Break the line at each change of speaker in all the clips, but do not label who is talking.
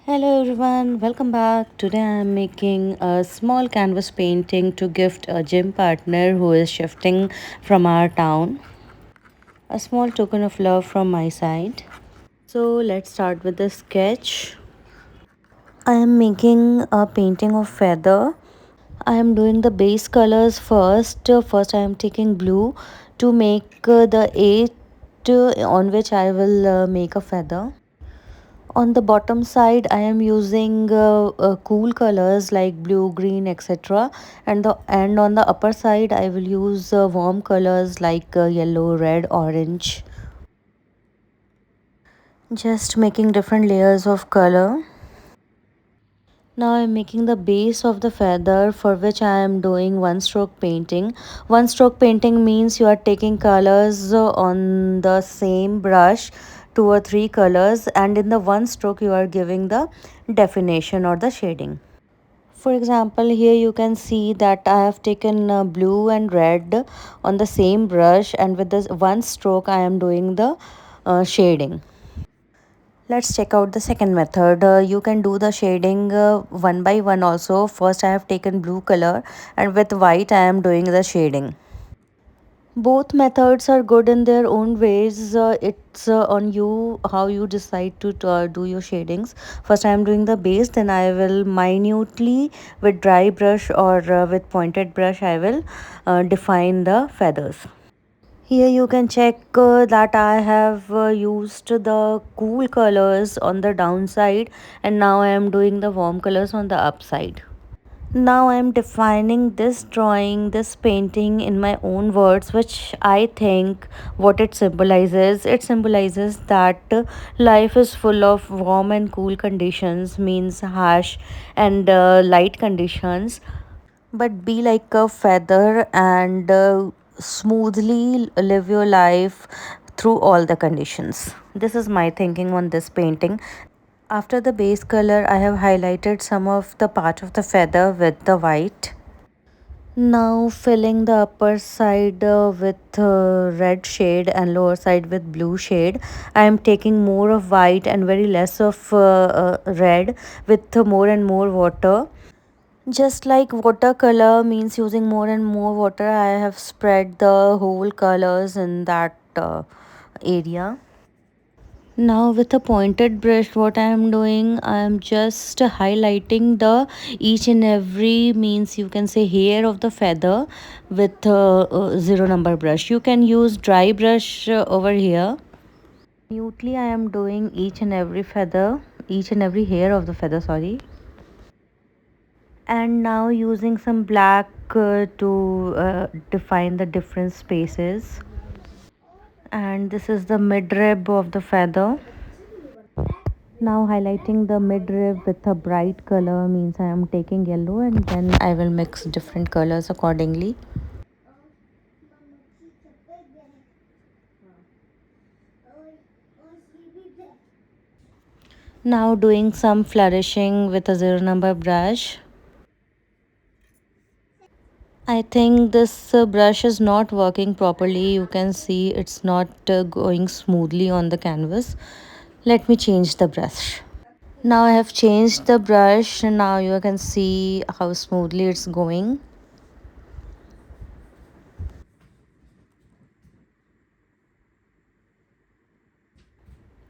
Hello everyone, welcome back. Today I am making a small canvas painting to gift a gym partner who is shifting from our town. A small token of love from my side. So let's start with the sketch. I am making a painting of feather. I am doing the base colors first. First I am taking blue to make the eight on which I will make a feather. On the bottom side I am using cool colors like blue, green, etc. And on the upper side I will use warm colors like yellow, red, orange. Just making different layers of color. Now I'm making the base of the feather, for which I am doing one stroke painting. One stroke painting means you are taking colors on the same brush, two or three colors, and in the one stroke you are giving the definition or the shading. For example, here you can see that I have taken blue and red on the same brush, and with this one stroke I am doing the shading. Let's check out the second method. You can do the shading one by one also. First I have taken blue color, and with white I am doing the shading. Both methods are good in their own ways. It's on you how you decide to do your shadings. First I am doing the base, then I will minutely with dry brush or with pointed brush I will define the feathers. Here you can check that I have used the cool colors on the downside, and now I am doing the warm colors on the upside. Now I am defining this drawing, this painting in my own words, which I think what it symbolizes. It symbolizes that life is full of warm and cool conditions, means harsh and light conditions, but be like a feather and smoothly live your life through all the conditions. This is my thinking on this painting. After the base color, I have highlighted some of the part of the feather with the white. Now filling the upper side with red shade and lower side with blue shade. I am taking more of white and very less of red with more and more water. Just like watercolor means using more and more water, I have spread the whole colors in that area. Now with a pointed brush, what I am doing, I am just highlighting the each and every, means you can say hair of the feather with zero number brush. You can use dry brush over here. Minutely I am doing each and every feather, each and every hair of the feather, sorry. And now using some black to define the different spaces. And this is the midrib of the feather. Now highlighting the midrib with a bright color, means I am taking yellow, and then I will mix different colors accordingly. Now doing some flourishing with a zero number brush. I think this brush is not working properly. You can see it's not going smoothly on the canvas. Let me change the brush. Now I have changed the brush, and now you can see how smoothly it's going.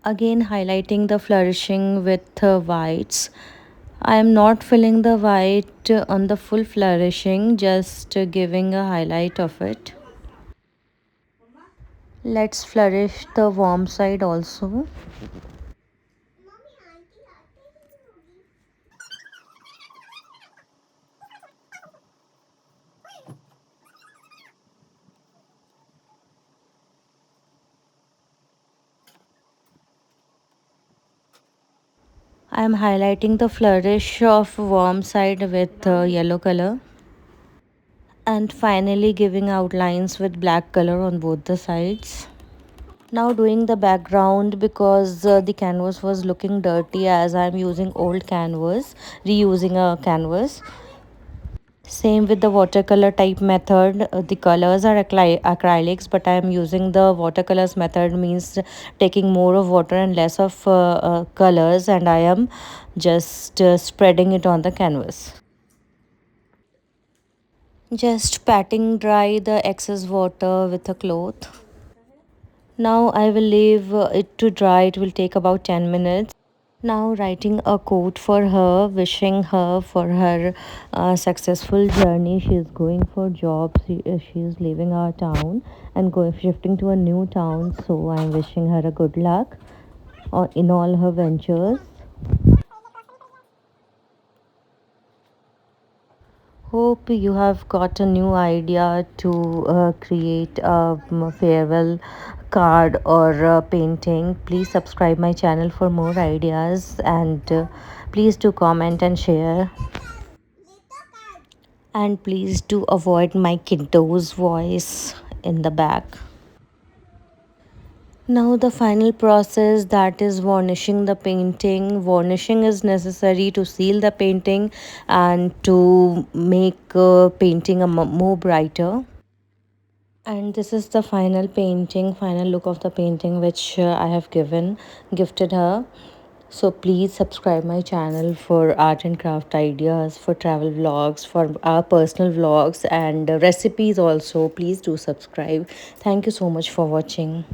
Again highlighting the flourishing with whites. I am not filling the white on the full flourishing, just giving a highlight of it. Let's flourish the warm side also. I am highlighting the flourish of warm side with yellow color, and finally giving outlines with black color on both the sides. Now doing the background, because the canvas was looking dirty, as I am using old canvas, reusing a canvas. Same with the watercolor type method. The colors are acrylics, but I am using the watercolors method, means taking more of water and less of colors, and I am just spreading it on the canvas. Just patting dry the excess water with a cloth. Now I will leave it to dry. It will take about 10 minutes. Now writing a quote for her, wishing her for her successful journey. She is going for job. She is leaving our town and going shifting to a new town. So I'm wishing her a good luck in all her ventures. Hope you have got a new idea to create a farewell card or a painting. Please subscribe my channel for more ideas, and please do comment and share. And please do avoid my kiddo's voice in the back. Now the final process, that is varnishing the painting. Varnishing is necessary to seal the painting and to make painting more brighter. And this is the final painting, final look of the painting which I have gifted her. So please subscribe my channel for art and craft ideas, for travel vlogs, for our personal vlogs and recipes also. Please do subscribe. Thank you so much for watching.